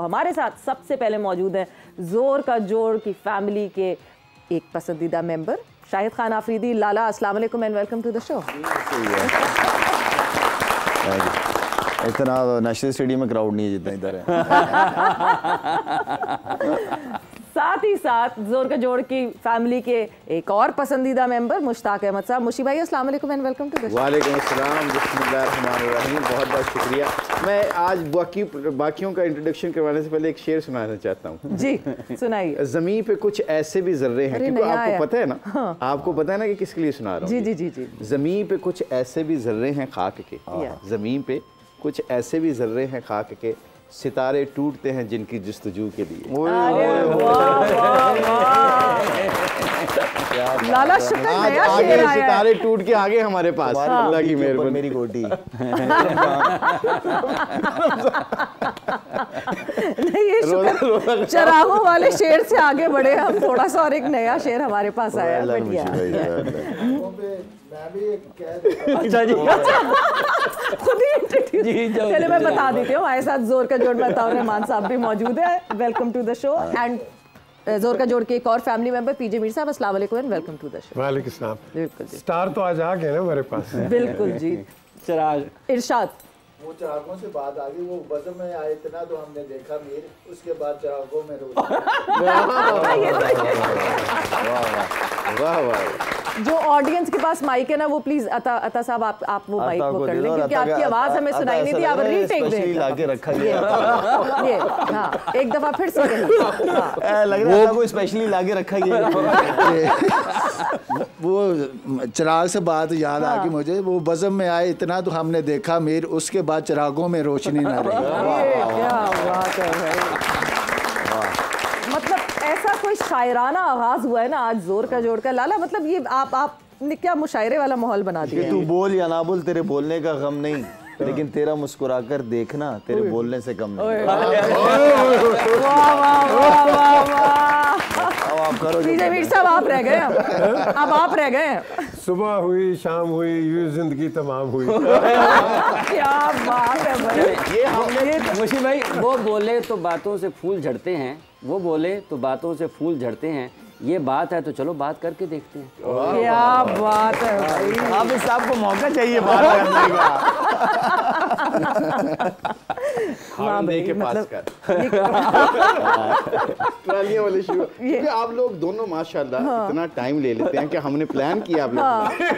हमारे साथ सबसे पहले मौजूद है जोर का जोड़ की फैमिली के एक पसंदीदा मेंबर शाहिद खान आफरीदी। लाला, अस्सलाम वालेकुम and welcome to the show. इतना नेशनल स्टेडियम में क्राउड नहीं है जितना इधर है। साथ ही साथ जोर का जोड़ की फैमिली के एक और पसंदीदा मेंबर मुश्ताक अहमद साहब। मुशी भाई, अस्सलाम वालेकुम and welcome to the show. वालेकुम अस्सलाम, बिस्मिल्लाहिर्रहमानिर्रहीम। बहुत बहुत शुक्रिया। मैं आज बाकियों का इंट्रोडक्शन करवाने से पहले एक शेर सुनाना चाहता हूँ। जी सुनाइए। ज़मीन पे कुछ ऐसे भी जर्रे हैं, क्योंकि आपको पता है ना, हाँ। आपको पता है ना कि किसके लिए सुना रहा हूँ। जी जी जी जी। ज़मीन पे कुछ ऐसे भी जर्रे हैं खाक के, ज़मीन पे कुछ ऐसे भी जर्रे हैं खाक के, सितारे टूटते हैं जिनकी जस्तजू के लिए। लाला शुक्र, नया शेर आया है। सितारे टूट के आगे हमारे पास, अल्लाह की मेहरबानी। मेरी गोटी नहीं, ये शुक्र चरागों वाले शेर से आगे बढ़े हम थोड़ा सा, और एक नया शेर हमारे पास आया है। अच्छा जी, खुद ही इंट्रोड्यूस। चलिए मैं बता देती हूँ, हमारे साथ जोर का जोड़ बताओ रहमान साहब भी मौजूद है। Welcome to the show. And जोर का जोड़ के एक और फैमिली मेंबर पीजे मीर साहब, अस्सलाम वालेकुम and welcome to the show. वालेकुम सलाम। बिल्कुल जी, स्टार तो आज आ गए ना मेरे पास। बिल्कुल जी। चिराग इरशाद, वो चरागों से बात आ गई, वो बज़म में आए इतना तो हमने देखा मीर, उसके बाद चरागों में वाह वाह। जो ऑडियंस के पास माइक है ना, वो प्लीज अता साहब आप वो माइक वो कर लें, क्योंकि आपकी आवाज हमें सुनाई नहीं थी। आप रीटेक दें। लाके रखा गया ये हाँ, एक दफा फिर से कहिए। लग रहा है वो स्पेशली लाके रखा गया। वो चिराग से बात याद आ गई मुझे, वो बज़म में आए इतना तो हमने देखा मीर, उसके बाद चिरागों में रोशनी ना रही। क्या बात है भाई। मतलब ऐसा कोई शायराना आगाज हुआ है ना आज जोर का जोड़ का। लाला, मतलब ये आपने क्या मुशायरे वाला माहौल बना दिया। तू बोल या ना बोल, तेरे बोलने का गम नहीं, लेकिन तेरा मुस्कुराकर देखना तेरे बोलने से कम नहीं। आप करो मीर साहब, आप रह गए। अब आप रह गए। सुबह हुई, शाम हुई, यूं जिंदगी तमाम हुई। क्या बात है भाई। ये हमने मुशी भाई, वो बोले तो बातों से फूल झड़ते हैं, वो बोले तो बातों से फूल झड़ते हैं, ये बात है तो चलो बात करके देखते हैं। क्या बात है भाई। अब इस आपको मौका चाहिए बात करने का। के पास कर ट्रालियां वाले शुरू, क्योंकि आप लोग दोनों माशाल्लाह इतना टाइम ले लेते हैं कि हमने प्लान किया, आप लोग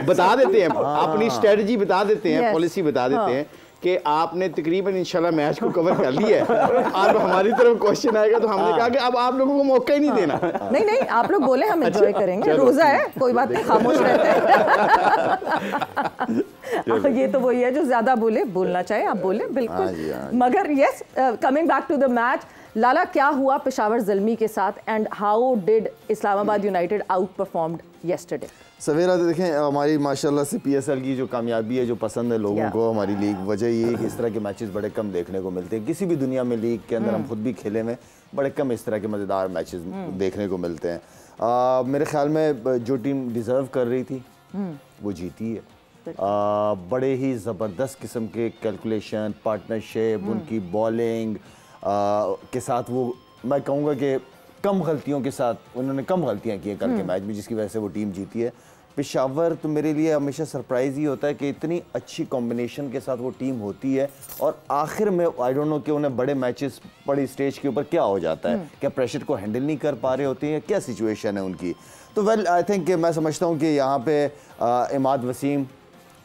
बता देते हैं, अपनी स्ट्रेटजी बता देते हैं, पॉलिसी बता देते हैं कि आपने तकरीबन इंशाल्लाह मैच को कवर कर लिया है। अब हमारी तरफ क्वेश्चन आएगा तो हमने कहा कि अब आप लोगों को मौका ही नहीं देना। नहीं नहीं, आप लोग बोले, हम एंजॉय करेंगे। रोजा है, कोई बात नहीं, खामोश रहते हैं। ये तो वही है जो ज्यादा बोले, बोलना चाहिए, आप बोले बिल्कुल। मगर yes, coming back to the match, लाला क्या हुआ पेशावर ज़ल्मी के साथ and how did Islamabad United out performed yesterday? सवेरा देखें, हमारी माशाल्लाह से PSL की जो कामयाबी है, जो पसंद है लोगों को हमारी लीग, वजह ये है कि इस तरह के मैचेस बड़े कम देखने को मिलते हैं। किसी भी दुनिया में लीग के अंदर हम खुद भी खेले में बड़े कम इस तरह के मज़ेदार मैचेस देखने को मिलते हैं। मेरे ख्याल में जो टीम डिज़र्व कर रही थी वो जीती है। बड़े ही ज़बरदस्त किस्म के कैलकुलेशन, पार्टनरशिप, उनकी बॉलिंग के साथ, वो मैं कहूँगा कि कम गलतियों के साथ उन्होंने कम गलतियाँ की हैं कल के मैच में, जिसकी वजह से वो टीम जीती है। पेशावर तो मेरे लिए हमेशा सरप्राइज़ ही होता है कि इतनी अच्छी कॉम्बिनेशन के साथ वो टीम होती है, और आखिर में आई डोंट नो कि उन्हें बड़े मैचेस, बड़ी स्टेज के ऊपर क्या हो जाता है, क्या प्रेशर को हैंडल नहीं कर पा रहे होते हैं, क्या सिचुएशन है उनकी। तो वेल आई थिंक मैं समझता हूँ कि यहाँ पे इमाद वसीम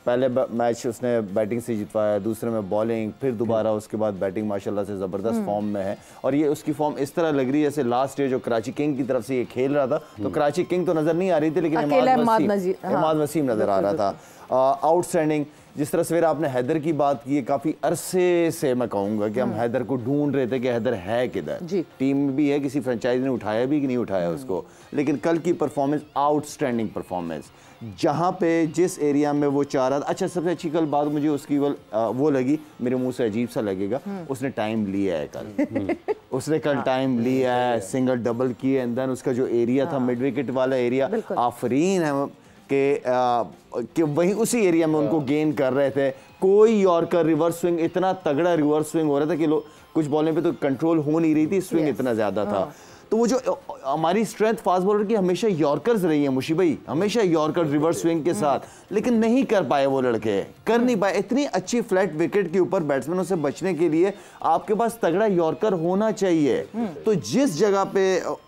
पहले मैच उसने बैटिंग से जितवाया, दूसरे में बॉलिंग, फिर दोबारा उसके बाद बैटिंग माशाल्लाह से ज़बरदस्त फॉर्म में है। और ये उसकी फॉर्म इस तरह लग रही है जैसे लास्ट स्टेज जो कराची किंग की तरफ से ये खेल रहा था, तो कराची किंग तो नज़र नहीं आ रही थी, लेकिन इमाद वसीम नज़र आ रहा था। आउटस्टैंडिंग। जिस तरह सवेरा आपने हैदर की बात की है, काफ़ी अरसे से मैं कहूँगा कि हम हैदर को ढूंढ रहे थे कि हैदर है किधर। टीम भी है, किसी फ्रेंचाइज ने उठाया भी कि नहीं उठाया उसको, लेकिन कल की परफॉर्मेंस आउटस्टैंडिंग परफॉर्मेंस, जहाँ पे जिस एरिया में वो चाह रहा था। अच्छा, सबसे अच्छी कल बात मुझे उसकी वो लगी, मेरे मुंह से अजीब सा लगेगा, उसने टाइम लिया है कल। उसने कल टाइम लिया है, सिंगल डबल किए, एंड देन उसका जो एरिया था मिड विकेट वाला एरिया, आफरीन है कि वहीं उसी एरिया में उनको गेन कर रहे थे। कोई यॉर्कर रिवर्स स्विंग, इतना तगड़ा रिवर्स स्विंग हो रहा था कि कुछ बॉलों पे तो कंट्रोल हो नहीं रही थी, स्विंग इतना ज़्यादा था। तो वो जो हमारी स्ट्रेंथ फास्ट बॉलर की हमेशा यॉर्कर्स रही है मुशी भाई, हमेशा यॉर्कर रिवर्स स्विंग के साथ, लेकिन नहीं कर पाए वो लड़के, कर नहीं पाए। इतनी अच्छी फ्लैट विकेट के ऊपर बैट्समैनों से बचने के लिए आपके पास तगड़ा यॉर्कर होना चाहिए। तो जिस जगह पे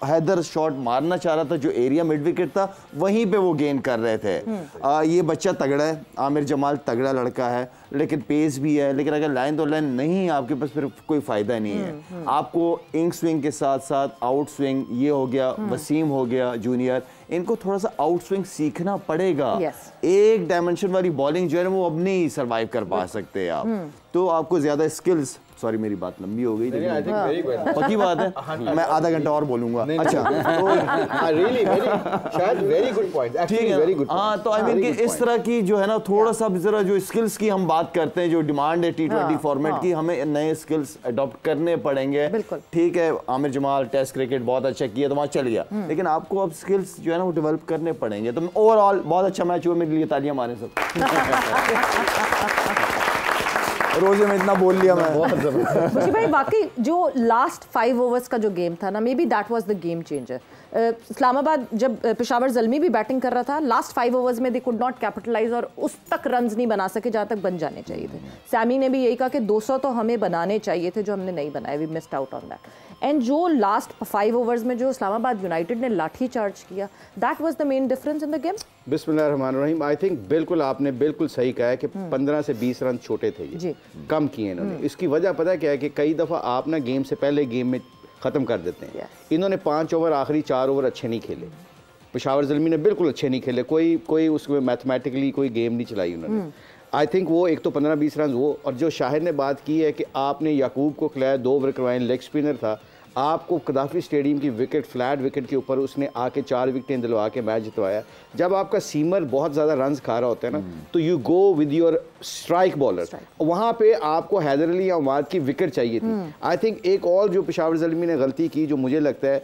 हैदर शॉट मारना चाह रहा था, जो एरिया मिड विकेट था, वहीं पे वो गेन कर रहे थे। ये बच्चा तगड़ा है, आमिर जमाल तगड़ा लड़का है, लेकिन पेस भी है, लेकिन अगर लाइन तो लाइन नहीं है आपके पास फिर कोई फायदा नहीं है। आपको इन स्विंग के साथ साथ आउट स्विंग, ये हो गया वसीम हो गया जूनियर, इनको थोड़ा सा आउट स्विंग सीखना पड़ेगा। एक डायमेंशन वाली बॉलिंग जो है वो अब नहीं सरवाइव कर पा सकते आप। तो आपको ज्यादा स्किल्स, सॉरी मेरी बात लंबी हो गई, पक्की बात है, मैं आधा घंटा और बोलूंगा। अच्छा, ठीक है। हाँ, तो आई मीन कि इस तरह की जो है ना, थोड़ा सा जरा जो स्किल्स की हम बात करते हैं, जो डिमांड है T20 फॉर्मेट की, हमें नए स्किल्स अडॉप्ट करने पड़ेंगे। ठीक है, आमिर जमाल टेस्ट क्रिकेट बहुत अच्छा किया तो वहाँ चल गया, लेकिन आपको अब स्किल्स जो है ना वो डेवलप करने पड़ेंगे। तो ओवरऑल बहुत अच्छा मैच हुआ, मेरे लिए तालियां मारें सब। रोजे में इतना बोल लिया मैं। मुझे भाई वाकई जो लास्ट 5 ओवर्स का जो गेम था ना, may be that was the game changer. Islamabad जब पेशावर ज़ल्मी भी बैटिंग कर रहा था, लास्ट 5 ओवर्स में दे कुड नॉट कैपिटलाइज और उस तक रन्स नहीं बना सके जहाँ तक बन जाने चाहिए थे। सैमी ने भी यही कहा कि 200 तो हमें बनाने चाहिए थे, जो हमने नहीं बनाए, we missed out on that. And जो लास्ट 5 ओवर्स में जो इस्लामाबाद यूनाइटेड ने लाठी चार्ज किया, that was the main difference in the game. बिस्मिल्लाहिर्रहमानिर्रहीम। आई थिंक बिल्कुल आपने बिल्कुल सही कहा है कि 15 से 20 रन छोटे थे, ये कम किए इन्होंने। इसकी वजह पता है क्या है कि कई दफ़ा आप ना गेम से पहले गेम में ख़त्म कर देते हैं। इन्होंने 5 ओवर, आखिरी 4 ओवर अच्छे नहीं खेले। पेशावर ज़ल्मी ने बिल्कुल अच्छे नहीं खेले, कोई उसमें मैथमेटिकली कोई गेम नहीं चलाई उन्होंने। आई थिंक वो एक तो 15-20 रन वो, और जो शाहिद ने बात की है कि आपने याकूब को खिलाया, 2 ओवर करवाए, लेग स्पिनर था, आपको कदाफी स्टेडियम की विकेट, फ्लैट विकेट के ऊपर उसने आके 4 विकेटें दिलवा के मैच जितवाया। जब आपका सीमर बहुत ज़्यादा रन्स खा रहा होता है ना, तो you go with your strike bowler. वहाँ पे आपको हैदर अली या उमाद की विकेट चाहिए थी। आई थिंक एक और जो पेशावर ज़ल्मी ने गलती की, जो मुझे लगता है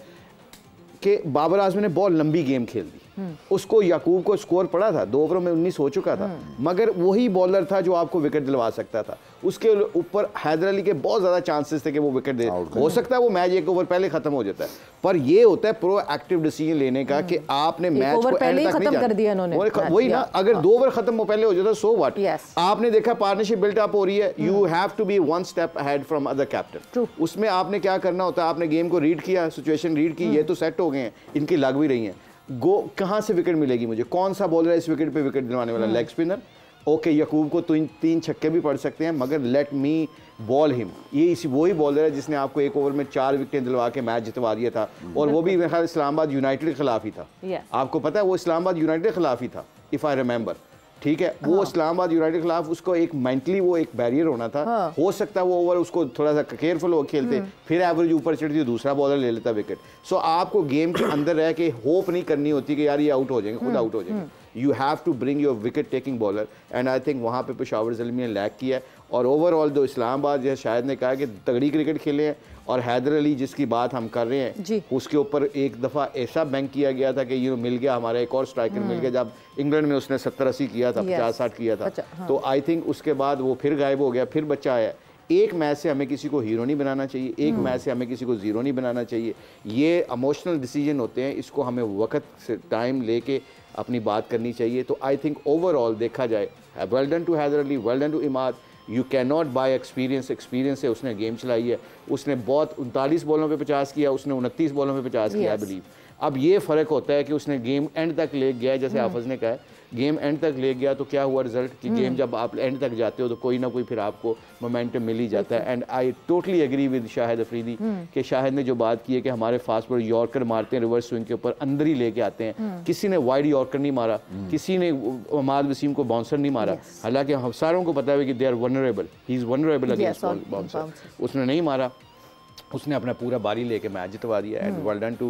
कि बाबर आजमी ने बहुत लंबी गेम खेल दी। उसको याकूब को स्कोर पड़ा था, 2 ओवरों में 19 हो चुका था, मगर वही बॉलर था जो आपको विकेट दिलवा सकता था। उसके ऊपर हैदर अली के बहुत ज़्यादा चांसेस थे कि वो विकेट दे, हो सकता है वो मैच 1 ओवर पहले ख़त्म हो जाता है, पर ये होता है प्रो एक्टिव डिसीजन लेने का कि आपने मैच को पहले ही खत्म कर दिया इन्होंने। वही ना, अगर 2 ओवर खत्म पहले हो जाता सो व्हाट। आपने देखा पार्टनरशिप बिल्ट अप हो रही है, you have to be 1 step ahead from other captain. उसमें आपने क्या करना होता है, आपने गेम को रीड किया, सिचुएशन रीड की, ये तो सेट हो गए हैं, इनकी लग भी रही है, गो कहाँ से विकेट मिलेगी मुझे, कौन सा बॉलर है इस विकेट पे विकेट दिलवाने वाला, लेग स्पिनर। ओके, याकूब को 3 छक्के भी पड़ सकते हैं, मगर लेट मी बॉल हिम। ये इसी वही बॉलर है जिसने आपको 1 ओवर में 4 विकेटें दिलवा के मैच जितवा दिया था, और वो भी मेरे ख्याल इस्लामाबाद यूनाइटेड के खिलाफ ही था। आपको पता है वो इस्लामाबाद यूनाइटेड के खिलाफ ही था, इफ़ आई रिमेंबर। ठीक है, वो इस्लामाबाद यूनाइटेड के खिलाफ उसको एक मेंटली वो एक बैरियर होना था। हो सकता है वो ओवर उसको थोड़ा सा केयरफुल हो खेलते, फिर एवरेज ऊपर चढ़ती, दूसरा बॉलर ले लेता विकेट। सो आपको गेम के अंदर रह के होप नहीं करनी होती कि यार ये आउट हो जाएंगे, खुद आउट हो जाएंगे। You have to bring your wicket taking bowler, and I think वहाँ पे पेशावर ज़ल्मी ने लैक किया। और ओवरऑल जो इस्लामाबाद जैसे शायद ने कहा कि तगड़ी क्रिकेट खेले हैं, और हैदर अली जिसकी बात हम कर रहे हैं, उसके ऊपर एक दफ़ा ऐसा बैंक किया गया था कि ये मिल गया, हमारा एक और स्ट्राइकर मिल गया। जब इंग्लैंड में उसने 70-80 किया था, 50-60 किया था, तो आई थिंक उसके बाद वो फिर गायब हो गया, फिर बच्चा आया। एक मैच से हमें किसी को हीरो नहीं बनाना चाहिए, एक मैच से हमें किसी को ज़ीरो नहीं बनाना चाहिए। ये इमोशनल डिसीजन होते हैं, इसको हमें वक्त से टाइम लेके अपनी बात करनी चाहिए। तो आई थिंक ओवरऑल देखा जाए, well done to Haider Ali, well done to Imad. You can not buy experience, experience से उसने गेम चलाई है। उसने बहुत 39 बॉलों पे 50 किया, उसने 29 बॉलों पे 50 किया आई बिलीव। अब ये फ़र्क होता है कि उसने गेम एंड तक ले गया, जैसे हाफिज़ ने कहा है, गेम एंड तक ले गया तो क्या हुआ रिजल्ट कि गेम जब आप एंड तक जाते हो तो कोई ना कोई फिर आपको मोमेंटम मिल ही जाता है। And I totally agree with Shahid Afridi कि शाहिद ने जो बात की है कि हमारे फास्ट बॉलर यॉर्कर मारते हैं, रिवर्स स्विंग के ऊपर अंदर ही लेके आते हैं। किसी ने वाइड यॉर्कर नहीं मारा, किसी ने उमाद वसीम को बाउंसर नहीं मारा, हालांकि हम सारों को पता है कि they are vulnerable, he is vulnerable against bouncer. उसने नहीं मारा, उसने अपना पूरा बारी लेके मैच जितवा दिया। एंड वेल डन टू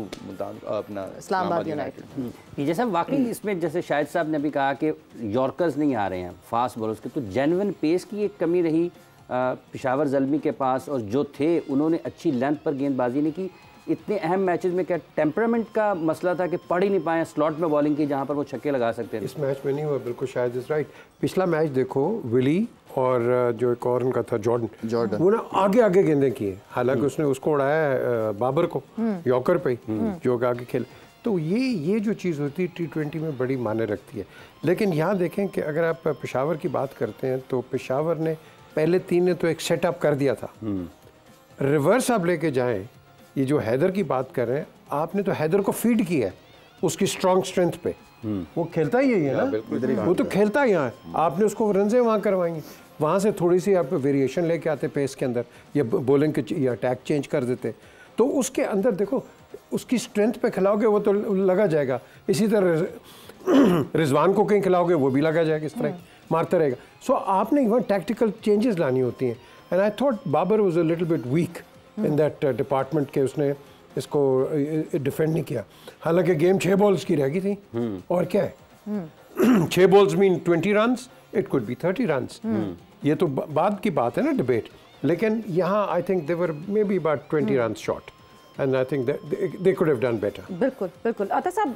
अपना इस्लामाबाद यूनाइटेड। जैसे वाकई इसमें जैसे शाहिद साहब ने भी कहा कि यॉर्कर्स नहीं आ रहे हैं फास्ट बॉलर्स के, तो जेन्युइन पेस की एक कमी रही पेशावर ज़ल्मी के पास, और जो थे उन्होंने अच्छी लेंथ पर गेंदबाजी नहीं की। इतने अहम मैचेस में क्या टेम्परामेंट का मसला था कि पढ़ ही नहीं पाए स्लॉट में बॉलिंग की जहाँ पर वो छक्के लगा सकते थे? इस मैच में नहीं हुआ, बिल्कुल शायद इज राइट। पिछला मैच देखो, विली और जो एक और उनका था जॉर्डन, वो ना आगे आगे गेंदें किए, हालांकि उसने उसको उड़ाया बाबर को यॉर्कर पे जो आगे खेले। तो ये जो चीज़ होती है T20 में बड़ी मायने रखती है। लेकिन यहाँ देखें कि अगर आप पेशावर की बात करते हैं तो पेशावर ने पहले 3 ने तो एक सेटअप कर दिया था। रिवर्स आप लेके जाएं, ये जो हैदर की बात कर रहे हैं, आपने तो हैदर को फीड किया है उसकी स्ट्रॉन्ग स्ट्रेंथ पे। वो खेलता ही है ना, वो तो खेलता ही यहाँ, आपने उसको रनजें वहाँ करवाएंगी, वहाँ से थोड़ी सी आप वेरिएशन लेके आते पेस के अंदर, या बॉलिंग के या अटैक चेंज कर देते, तो उसके अंदर देखो उसकी स्ट्रेंथ पे खिलाओगे वो तो लगा जाएगा। इसी तरह रिजवान को कहीं खिलाओगे वो भी लगा जाएगा, इस तरह मारता रहेगा। सो आपने वहाँ टैक्टिकल चेंजेस लानी होती हैं। And I thought Babar was a little bit weak in that department के उसने इसको डिफेंड नहीं किया। हालांकि गेम 6 बॉल्स की रह गई थी, और क्या है 6 balls mean 20 runs, it could be 30 runs. ये तो बाद की बात है ना, डिबेट। लेकिन यहाँ I think they were may be about 20 runs short and I think that they could have done better. बिल्कुल बिल्कुल। अता साहब,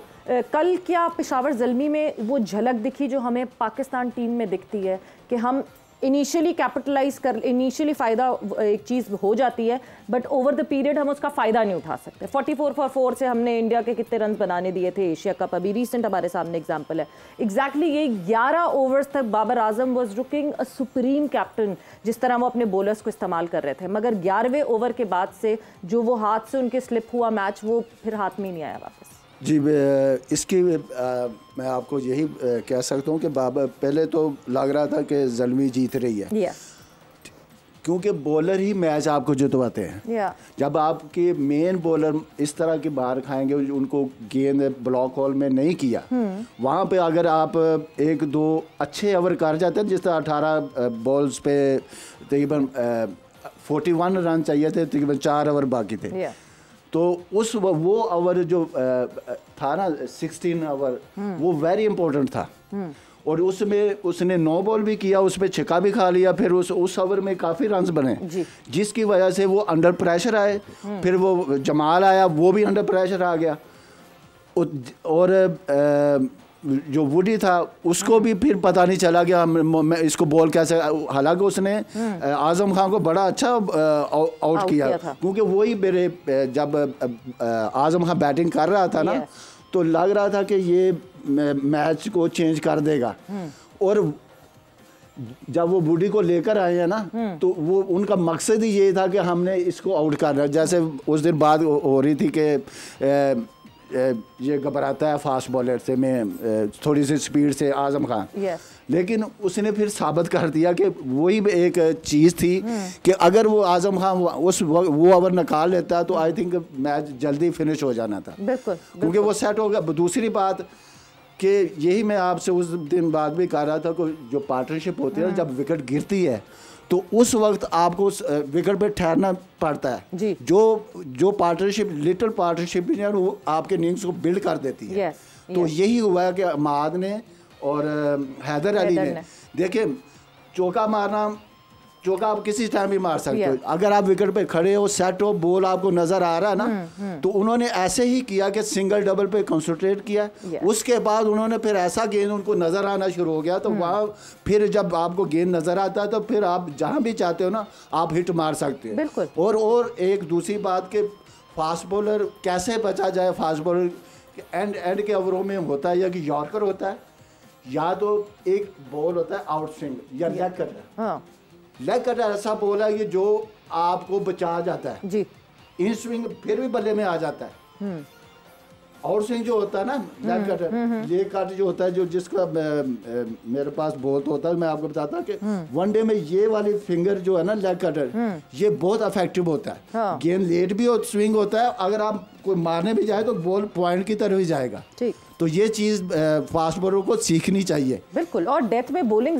कल क्या पेशावर ज़ल्मी में वो झलक दिखी जो हमें पाकिस्तान टीम में दिखती है कि हम इनिशियली कैपिटलाइज कर, इनिशियली फ़ायदा एक चीज़ हो जाती है, बट ओवर द पीरियड हम उसका फ़ायदा नहीं उठा सकते। 44 for 4 से हमने इंडिया के कितने रन बनाने दिए थे एशिया कप, अभी रिसेंट हमारे सामने एग्जांपल है। एग्जैक्टली ये 11 ओवर्स तक Babar Azam was looking a supreme captain, जिस तरह वो अपने बॉलर्स को इस्तेमाल कर रहे थे, मगर 11वें ओवर के बाद से जो वो हाथ से उनके स्लिप हुआ मैच, वो फिर हाथ में ही नहीं आया वापस। जी, इसकी मैं आपको यही कह सकता हूँ कि बाबर पहले तो लग रहा था कि ज़ल्मी जीत रही है, क्योंकि बॉलर ही मैच आपको जितवाते हैं। जब आपके मेन बॉलर इस तरह की बाहर खाएंगे, उनको गेंद ब्लॉक होल में नहीं किया, वहाँ पे अगर आप 1-2 अच्छे ओवर कर जाते हैं, जिस तरह 18 बॉल्स पे तकरीबन 41 रन चाहिए थे, तकरीबन 4 ओवर बाकी थे, तो उस वो ओवर जो था ना 16 ओवर, वो वेरी इंपॉर्टेंट था। और उसमें उसने 9 बॉल भी किया, उसमें छक्का भी खा लिया, फिर उस ओवर में काफ़ी रन्स बने, जिसकी वजह से वो अंडर प्रेशर आए। फिर वो जमाल आया, वो भी अंडर प्रेशर आ गया, और जो वुडी था उसको भी फिर पता नहीं चला कि मैं इसको बॉल कैसे, हालांकि उसने आजम खान को बड़ा अच्छा आउट किया, क्योंकि वही मेरे जब आजम खान बैटिंग कर रहा था ना, तो लग रहा था कि ये मैच को चेंज कर देगा। और जब वो वुडी को लेकर आए हैं ना, तो वो उनका मकसद ही ये था कि हमने इसको आउट करना। जैसे उस दिन बात हो रही थी कि ये घबराता है फास्ट बॉलर से, मैं थोड़ी सी स्पीड से आजम खान, लेकिन उसने फिर साबित कर दिया कि वही एक चीज़ थी कि अगर वो आजम खान वो ओवर निकाल लेता तो आई थिंक मैच जल्दी फिनिश हो जाना था, क्योंकि वो सेट हो गया। दूसरी बात कि यही मैं आपसे उस दिन बात भी कर रहा था कि जो पार्टनरशिप होती है, जब विकेट गिरती है तो उस वक्त आपको विकेट पे ठहरना पड़ता है जी। जो पार्टनरशिप, लिटिल पार्टनरशिप भी है, वो आपके इनिंग्स को बिल्ड कर देती है। तो यही हुआ है कि माद ने और हैदर अली ने, देखिए चौका आप किसी टाइम भी मार सकते हो, अगर आप विकेट पे खड़े हो, सेट हो, बॉल आपको नजर आ रहा है ना, तो उन्होंने ऐसे ही किया कि सिंगल डबल पे कंसंट्रेट किया। उसके बाद उन्होंने फिर ऐसा गेंद उनको नजर आना शुरू हो गया, तो वहाँ फिर जब आपको गेंद नजर आता है तो फिर आप जहाँ भी चाहते हो ना आप हिट मार सकते हो। और एक दूसरी बात कि फास्ट बॉलर कैसे बचा जाए, फास्ट बॉलर एंड के ओवरों में होता है या कि यॉर्कर होता है, या तो एक बॉल होता है आउट स्विंग या लेग कटर। लेग कटर ऐसा बॉल है ये जो आपको बचा जाता है जी। इन स्विंग फिर भी बल्ले में आ जाता है। आउट स्विंग जो होता है ना, लेग कटर, ये कट जो होता है, जो जिसका मेरे पास बहुत होता है, मैं आपको बताता हूँ कि वनडे में ये वाली फिंगर जो है ना, लेग कटर, ये बहुत इफेक्टिव होता है। गेंद लेट भी स्विंग होता है, अगर आप कोई मारने भी जाए तो बॉल पॉइंट की तरफ ही जाएगा। तो ये चीज़ फास्ट बॉलर को सीखनी चाहिए। बिल्कुल, और डेथ में बॉलिंग